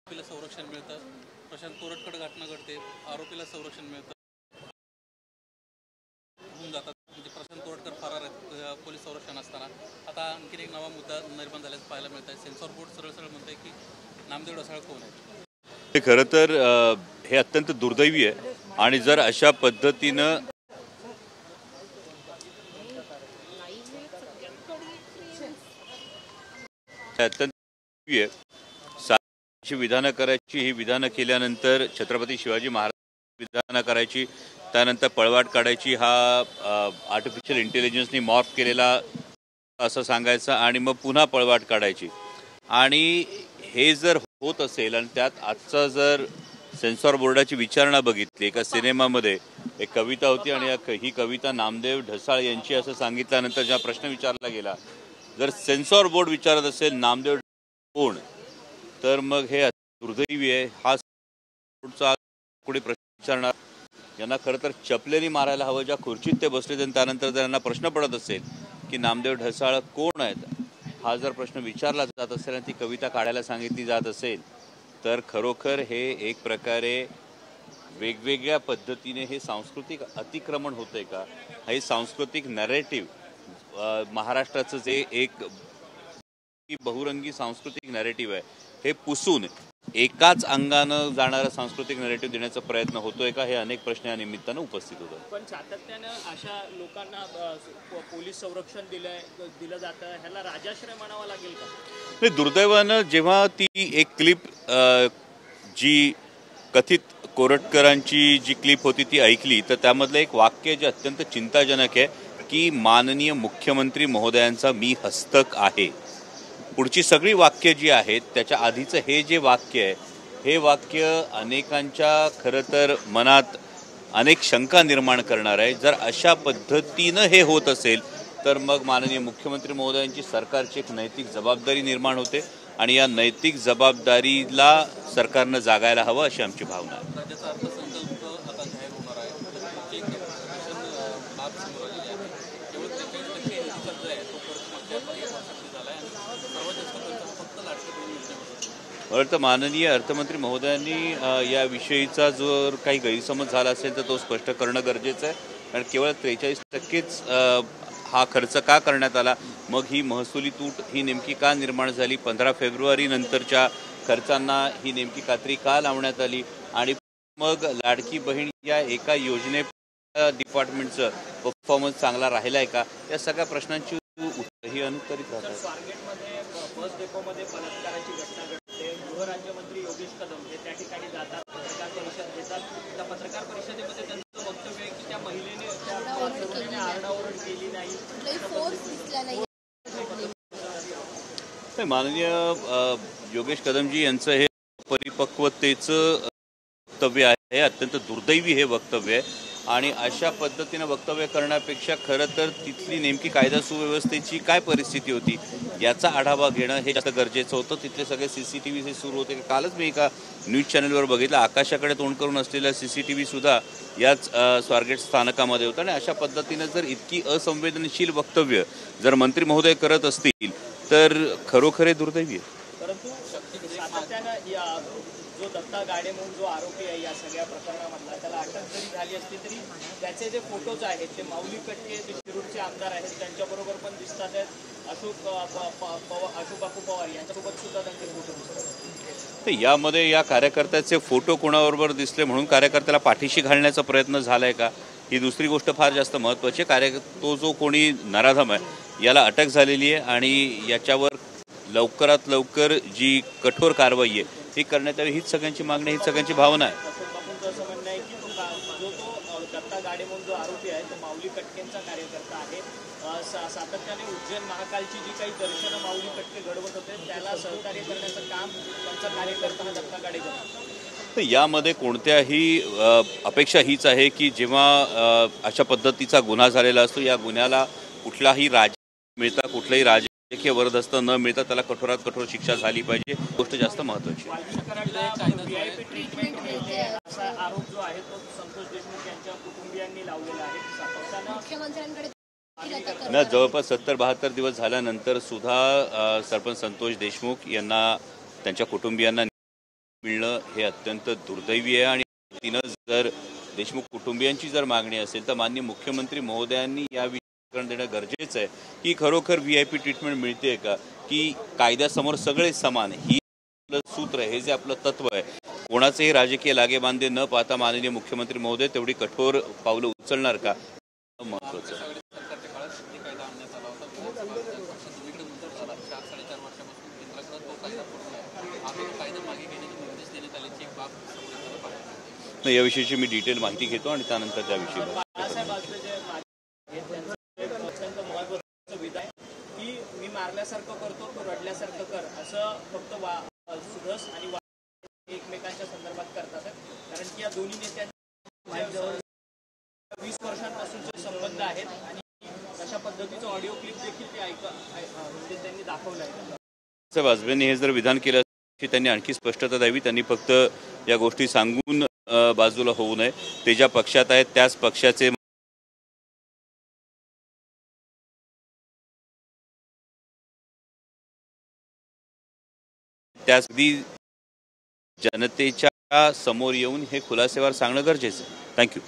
आरोपीला संरक्षण मिळतं, प्रशांत कोरटकडे घटना घडते, आरोपीला संरक्षण मिळतं, होऊन जातात. म्हणजे प्रशांत कोरटकर फरार आहेत पोलीस संरक्षण असताना. आता आणखीन एक नवा मुद्दा निर्माण झाल्याचं पाहायला मिळत आहे. सेन्सॉर बोर्ड सरळ सरळ म्हणत आहे की नामदेव ढसाळ कोण आहे. हे खरं तर हे अत्यंत दुर्दैवी आहे आणि जर अशा पद्धतीनं अत्यंत दुर्दैवी आहे. साची विधानं करायची, ही विधानं केल्यानंतर छत्रपती शिवाजी महाराज विधानं करायची, त्यानंतर पळवाट काढायची, हा आर्टिफिशियल इंटेलिजन्सनी मॉर्फ केलेला असं सांगायचं आणि मग पुन्हा पळवाट काढायची. आणि हे जर होत असेल आणि त्यात आजचा जर सेन्सॉर बोर्डाची विचारणा बघितली, एका सिनेमामध्ये एक कविता होती आणि ही कविता नामदेव ढसाळ यांची असं सांगितल्यानंतर जेव्हा प्रश्न विचारला गेला, जर सेन्सॉर बोर्ड विचारत असेल नामदेव कोण, तर मग हे दुर्दैवी आहे. हा बोर्डचा कोणी प्रश्न विचारणार, यांना खरं तर चपलेनी मारायला हवं ज्या खुर्चीत ते बसले. त्यानंतर जर यांना प्रश्न पडत असेल की नामदेव ढसाळ कोण आहेत, हा जर प्रश्न विचारला जात असेल आणि ती कविता काढायला सांगितली जात असेल, तर खरोखर हे एक प्रकारे वेगवेगळ्या पद्धतीने हे सांस्कृतिक अतिक्रमण होतंय का. हे सांस्कृतिक नॅरेटिव्ह महाराष्ट्राचं जे एक बहुरंगी सांस्कृतिक नॅरेटिव्ह आहे, हे पुसून एकाच अंगानं जाणारा सांस्कृतिक नॅरेटिव्ह देण्याचा प्रयत्न होतोय का, हे अनेक प्रश्न या निमित्तानं उपस्थित होतात. पण सातत्यानं अशा लोकांना पोलीस संरक्षण दिलं जातं, ह्याला राजाश्रय म्हणावा लागेल का. नाही, दुर्दैवानं जेव्हा ती एक क्लिप जी कथित कोरटकरांची जी क्लिप होती ती ऐकली, तर त्यामधलं एक वाक्य जे अत्यंत चिंताजनक आहे की माननीय मुख्यमंत्री महोदयांचा मी हस्तक आहे. पुढची सगळी वाक्य जी आहेत त्याच्या आधीचं हे जे वाक्य आहे, हे वाक्य अनेकांच्या खरं तर मनात अनेक शंका निर्माण करणार आहे. जर अशा पद्धतीनं हे होत असेल तर मग माननीय मुख्यमंत्री महोदयांची सरकारची एक नैतिक जबाबदारी निर्माण होते आणि या नैतिक जबाबदारीला सरकारनं जागायला हवं अशी आमची भावना आहे. राज्याचा अर्थसंकल्प आता जाहीर होणार आहे. केवळ 43% कर्ज आहे, तो खर्च मागच्या 1 वर्षात झाला आहे आणि सर्वात जास्त खर्च फक्त लाडकी बहीण योजनेवर. मला वाटतं माननीय अर्थमंत्री महोदयांनी याविषयीचा जर काही गैरसमज झाला असेल तर तो स्पष्ट करणं गरजेचं आहे. कारण केवळ 43%च हा खर्च का करण्यात आला, मग ही महसुली तूट ही नेमकी का निर्माण झाली, 15 फेब्रुवारी नंतरच्या खर्चांना ही नेमकी कात्री का लावण्यात आली आणि मग लाडकी बहीण या एका योजने डिपार्टमेंटचं परफॉर्मन्स चांगला राहिला आहे का, या सगळ्या प्रश्नांची ही अनुत्तरित राहतात. स्वारगेटमध्ये बस डेपोमध्ये बलात्काराची घटना घडते, गृहराज्यमंत्री योगेश कदम हे त्या ठिकाणी जातात, पत्रकार परिषद घेतात. त्या पत्रकार परिषदेमध्ये त्यांचं वक्तव्य आहे की त्या महिलेने आरडाओरड केली नाही. माननीय योगेश कदमजी यांचं हे परिपक्वतेचं वक्तव्य आहे, हे अत्यंत दुर्दैवी हे वक्तव्य आहे आणि अशा पद्धतीनं वक्तव्य करण्यापेक्षा खरं तर तिथली नेमकी कायदा सुव्यवस्थेची काय परिस्थिती होती याचा आढावा घेणं हे जास्त गरजेचं होतं. तिथले सगळे CCTV हे सुरू होते. कालच मी एका न्यूज चॅनलवर बघितलं, आकाशाकडे तोंड करून असलेला CCTV सुद्धा याच स्वारगेट स्थानकामध्ये होता. आणि अशा पद्धतीनं जर इतकी असंवेदनशील वक्तव्य जर मंत्री महोदय करत असतील तर खरोखर दुर्दैवी आहे. परंतु सातत्यानं जो दत्ता गाडे म्हणून जो आरोपी आहे या सगळ्या प्रकरणामधला, त्याला अटक जरी झाली असली तरी त्याचे जे फोटोज आहेत ते माऊली कटके जे शिरूरचे आमदार आहेत त्यांच्याबरोबर पण दिसतात आहेत. अशोक बापू पवार यांच्यासोबत सुद्धा त्यांचे फोटो दिसतात. यामध्ये या कार्यकर्त्याचे फोटो कोणाबरोबर दिसले म्हणून कार्यकर्त्याला पाठीशी घालण्याचा प्रयत्न झालाय का, ही दुसरी गोष्ट फार जास्त महत्त्वाची आहे. तो जो कोणी नराधम आहे याला अटक झालेली आहे आणि याच्यावर लवकरात लवकर जी कठोर कारवाई आहे ही करण्यात यावी, हीच सगळ्यांची मागणी, हीच सगळ्यांची भावना आहे. असं म्हणणं आहे की जो दत्ता गाडे म्हणून जो आरोपी आहे तो माऊली कटकेंचा कार्यकर्ता आहे. सातत्याने उज्जैन महाकालची जी काही दर्शनं माऊली कटके घडवत होते त्याला सहकार्य करण्याचं काम त्यांचा कार्यकर्ता हा दत्ता गाडे करतो. यामध्ये कोणत्याही अपेक्षा हीच आहे की जेव्हा अशा पद्धतीचा गुन्हा झालेला असतो, या गुन्ह्याला कुठलाही मिळता, कुठलाही राजकीय वरदहस्त न मिळता त्याला कठोरात कठोर शिक्षा झाली पाहिजे, गोष्ट जास्त महत्त्वाची आहे. आरोप जो आहे तो संतोष देशमुख यांच्या कुटुंबियांनी लावलेला आहे. मुख्यमंत्र्यांकडे जवळपास 70-72 दिवस झाल्यानंतर सुद्धा सरपंच संतोष देशमुख यांना त्यांच्या कुटुंबियांना मिळणं हे अत्यंत दुर्दैवी आहे आणि तिनं जर देशमुख कुटुंबियांची जर मागणी असेल तर माननीय मुख्यमंत्री महोदयांनी या विषयी देणं गरजेचं आहे की खरोखर VIP ट्रीटमेंट मिळते का, की कायद्यासमोर सगळे समान, ही आपलं सूत्र आहे, हे जे आपलं तत्व आहे, कोणाचेही राजकीय लागेबांधे न पाहता माननीय मुख्यमंत्री महोदय तेवढी कठोर पावलं उचलणार का, महत्वाचं आहे. सरकारच्या काळात शक्ती कायदा आणण्यात आला होता. विधानसभा पक्ष दोन्हीकडे मंजूर झाला. 4-4.5 वर्षापासून केंद्राकडे तो कायदा पडून आहे. आता तो कायदा मागे घेण्याचे निर्देश देण्यात आल्याची एक बाब समोर येताना पाहायला मिळते. नाही, याविषयीची मी डिटेल माहिती घेतो आणि त्यानंतर त्याविषयी बाळासाहेब आजचे जे मागे आहेत त्यांचं एक अत्यंत महत्त्वाचं विधान की मी मारल्यासारखं करतो तो रडल्यासारखं कर, असं फक्त सुरस आणि एकमेकांच्या संदर्भात करतात. कारण की या दोन्ही नेत्यांचे जवळ 20 वर्षांपासूनचे संबंध आहेत आणि अशा पद्धतीचं ऑडिओ क्लिप देखील ते म्हणजे त्यांनी दाखवलं आहे. वाजपेयींनी हे जर विधान केलं की त्यांनी आणखी स्पष्टता द्यावी. त्यांनी फक्त या गोष्टी सांगून बाजूला होऊ नये. ते ज्या पक्षात आहेत त्याच पक्षाचे त्याच जनतेच्या समोर येऊन हे खुलासेवार सांगणं गरजेचं आहे. थँक्यू.